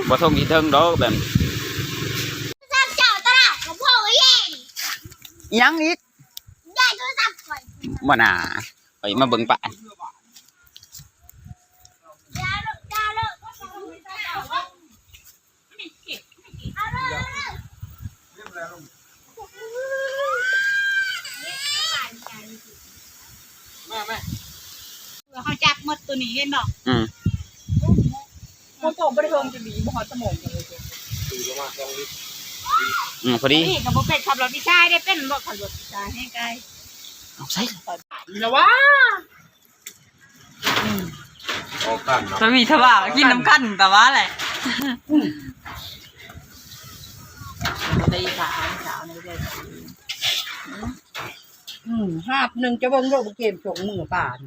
บ่ทงอีเทิงดอกแบบยังอีกบ่น่าไปมาเบิ่งปะเขาจับหมดตัวนี้เห็นดอกเขาโตบริโภคจะบีบ่ฮอดสมองเลยพอดีนี่กับบ่เป็ดขับรถพี่ชายได้เป็นบ่ขับรถพี่ชายให้ไกลเอาใส่แล้วว่าสวีทว่ากินน้ำขั้นแต่ว่าแหละได้ขาสาวในเรื่องหาบหนึ่งจะเบิ่งโลกเกมสงมือป่าน